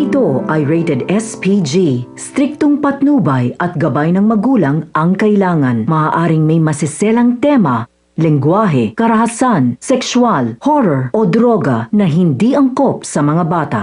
ito ay rated SPG. Striktong patnubay at gabay ng magulang ang kailangan. Maaaring may masiselang tema, lengguwahe, karahasan, sexual, horror o droga na hindi angkop sa mga bata.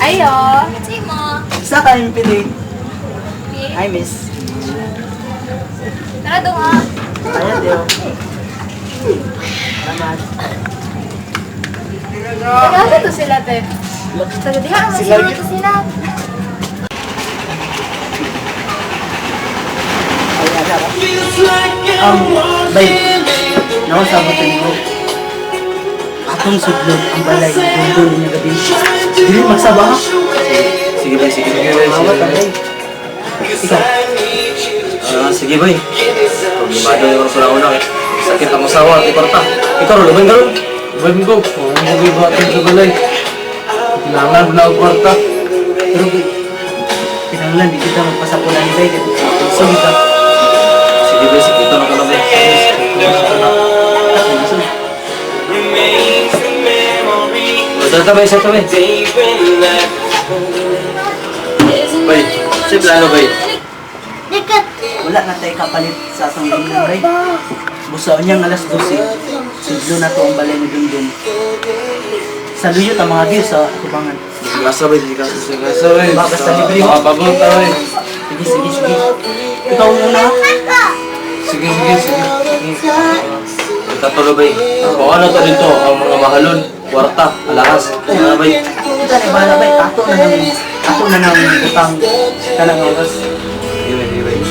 Ayo, si mo. Sa kayong pilit. Hi, miss. Tara doon nga. Ayan, Dio. Salamat. Nagkasa to sila, te. Taga diha, masiguro to sila. Babe. Nakasabot ko. Atong sudlog ang balay. Doon niya gabi. Dili magsaba ha? Sige bay, sige bay. Mawat ang bay. Ikaw. Sige bay. Paglimado yung sa una eh. Sakit ang usawa, ikorta. Ikaw, lumayan ka ron. Lumayan ko. Kung hindi ba atin sa balay. Kailangan mo na ang kwarta. Pero babe, pinanglan, di kita magpasapulan ni babe. So, kita. Sige bay, sige. Ito na ka na bay. Salta bay, salta bay. Bay, siya plano bay. Wala na tayo kapalit sa atong lingan, bay. Busaon niyang alas 12. Sidlo na to ang balay ni Dundun. Sa luyot ang mga views sa tubangan. Gasa bay, gasa bay. Basta libre mo. Mababot ta bay. Sige. Ikaw muna. Sige. Tatulo bay. Kung ano to dito, ang mga mahalon, kwarta, alahas. Ano bay? Kita ni bala bay. Ato na nang utang kanang oras. Sige bay.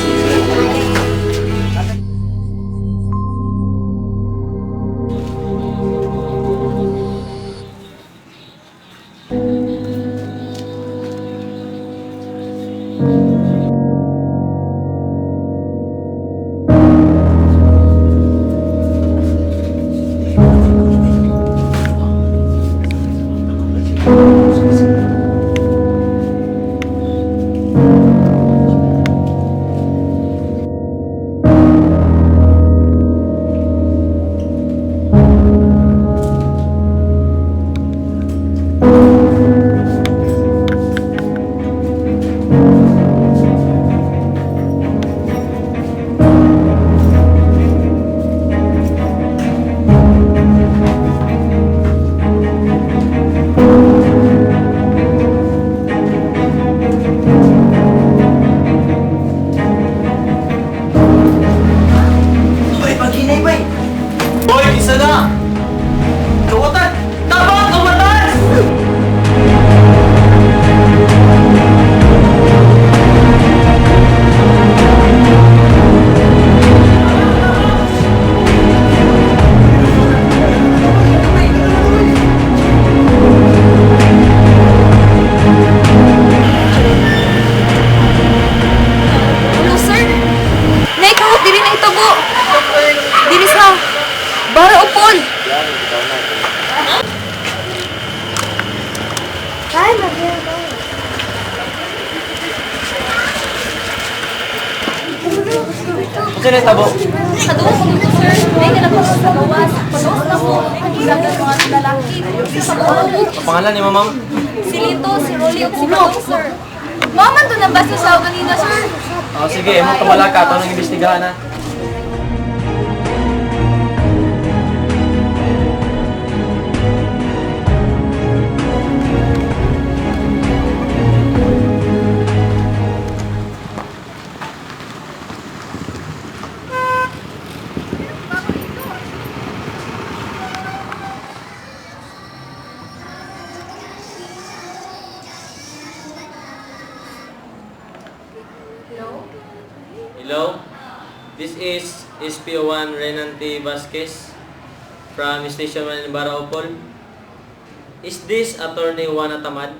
Sino yung tabo? Kaduwas dito, sir. May kalabas sa gawas. Kaduwas na po. Nagigagad mga lalaki. Sa Ang pangalan ni ma'am? Si Lito, si Rolly, at si Manong, sir. Maman doon ang basta sa kanina, sir. Oh, sige, mo tumala ka. Ito nang imbestigahan na. Hello, this is SPO1 Renante Vasquez from Station 1 in Baraopol. Is this Attorney Juana Tamad?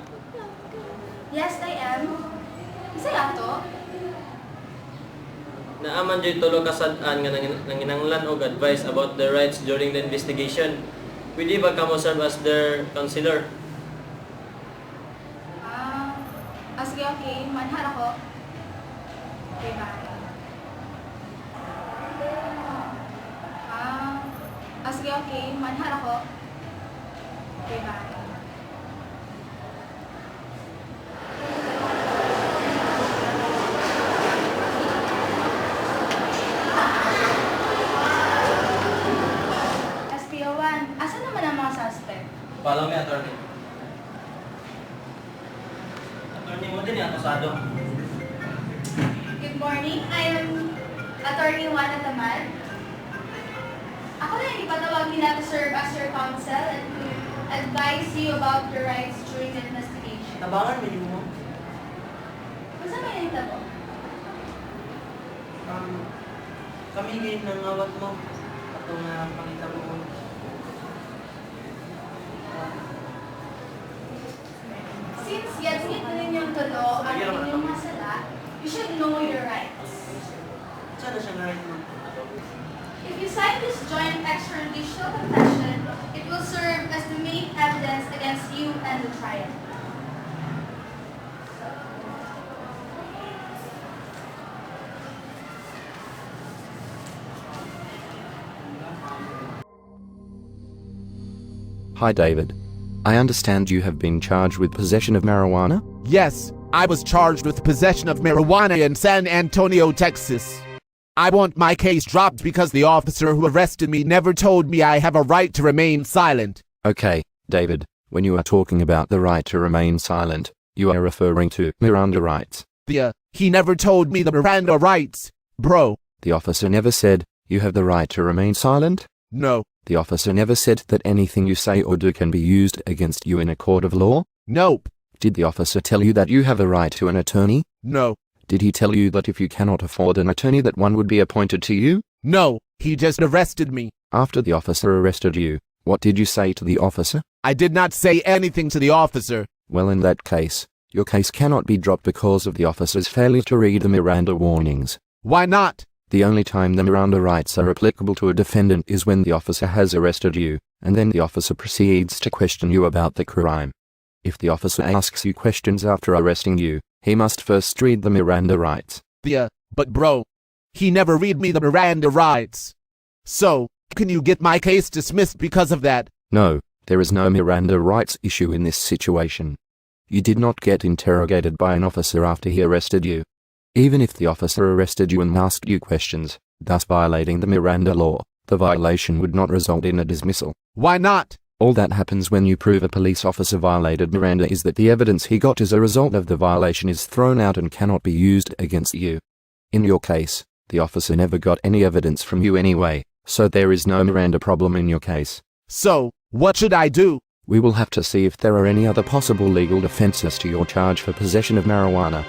Yes, I am. Isa ato? Naaman dyo'y tulo kasadaan nga nanginanglan og advice about their rights during the investigation. Pwede ba kamo serve as their counselor? Sige, okay. Manhar ako. Okay, bye. Sige, okay. Manhar ako. Okay, bye. SPO1, asan naman ang mga suspect? Follow me, Attorney. Attorney mo din yung akusado. Good morning. I am Attorney Juana Tamad. Ako na yung ipatawag nila to serve as your counsel and to advise you about your rights during the investigation. Tabangan mo. Kung saan may nahitabo? Kami ngayon ng awat mo. Atong pangita mo. Since yadsit na ninyong tulo ang inyong masala, you should know your rights. Saan na siya nga rin mo? If you sign this joint extrajudicial confession, it will serve as the main evidence against you and the trial. Hi David. I understand you have been charged with possession of marijuana? Yes, I was charged with possession of marijuana in San Antonio, Texas. I want my case dropped because the officer who arrested me never told me I have a right to remain silent. Okay, David, when you are talking about the right to remain silent, you are referring to Miranda Rights. He never told me the Miranda Rights, bro. The officer never said you have the right to remain silent? No. The officer never said that anything you say or do can be used against you in a court of law? Nope. Did the officer tell you that you have a right to an attorney? No. Did he tell you that if you cannot afford an attorney that one would be appointed to you? No, he just arrested me. After the officer arrested you, what did you say to the officer? I did not say anything to the officer. Well, in that case, your case cannot be dropped because of the officer's failure to read the Miranda warnings. Why not? The only time the Miranda rights are applicable to a defendant is when the officer has arrested you, and then the officer proceeds to question you about the crime. If the officer asks you questions after arresting you, he must first read the Miranda rights. But bro, he never read me the Miranda Rights. So, can you get my case dismissed because of that? No, there is no Miranda rights issue in this situation. You did not get interrogated by an officer after he arrested you. Even if the officer arrested you and asked you questions, thus violating the Miranda law, the violation would not result in a dismissal. Why not? All that happens when you prove a police officer violated Miranda is that the evidence he got as a result of the violation is thrown out and cannot be used against you. In your case, the officer never got any evidence from you anyway, so there is no Miranda problem in your case. So, what should I do? We will have to see if there are any other possible legal defenses to your charge for possession of marijuana.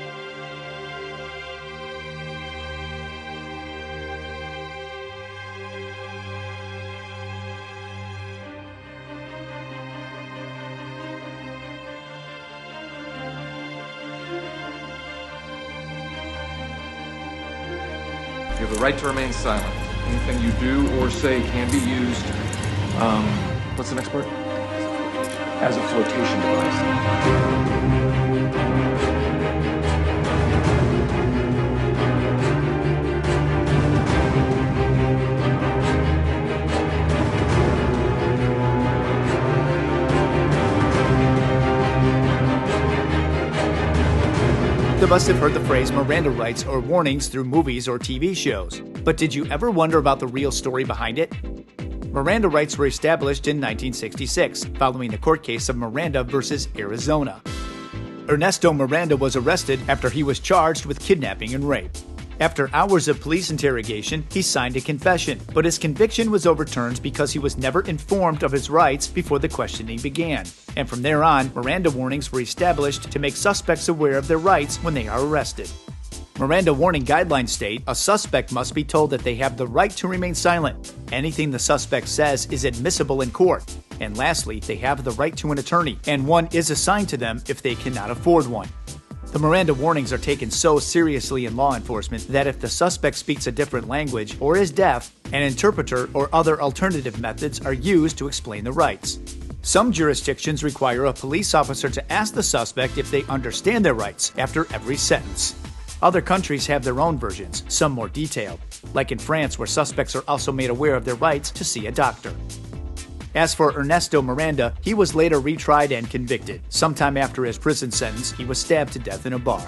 You have the right to remain silent. Anything you do or say can be used, what's the next word? As a flotation device. of us have heard the phrase Miranda rights or warnings through movies or TV shows. But did you ever wonder about the real story behind it? Miranda rights were established in 1966, following the court case of Miranda versus Arizona. Ernesto Miranda was arrested after he was charged with kidnapping and rape. After hours of police interrogation, he signed a confession, but his conviction was overturned because he was never informed of his rights before the questioning began. And from there on, Miranda warnings were established to make suspects aware of their rights when they are arrested. Miranda warning guidelines state a suspect must be told that they have the right to remain silent. Anything the suspect says is admissible in court. And lastly, they have the right to an attorney, and one is assigned to them if they cannot afford one. The Miranda warnings are taken so seriously in law enforcement that if the suspect speaks a different language or is deaf, an interpreter or other alternative methods are used to explain the rights. Some jurisdictions require a police officer to ask the suspect if they understand their rights after every sentence. Other countries have their own versions, some more detailed, like in France where suspects are also made aware of their rights to see a doctor. As for Ernesto Miranda, he was later retried and convicted. Sometime after his prison sentence, he was stabbed to death in a bar.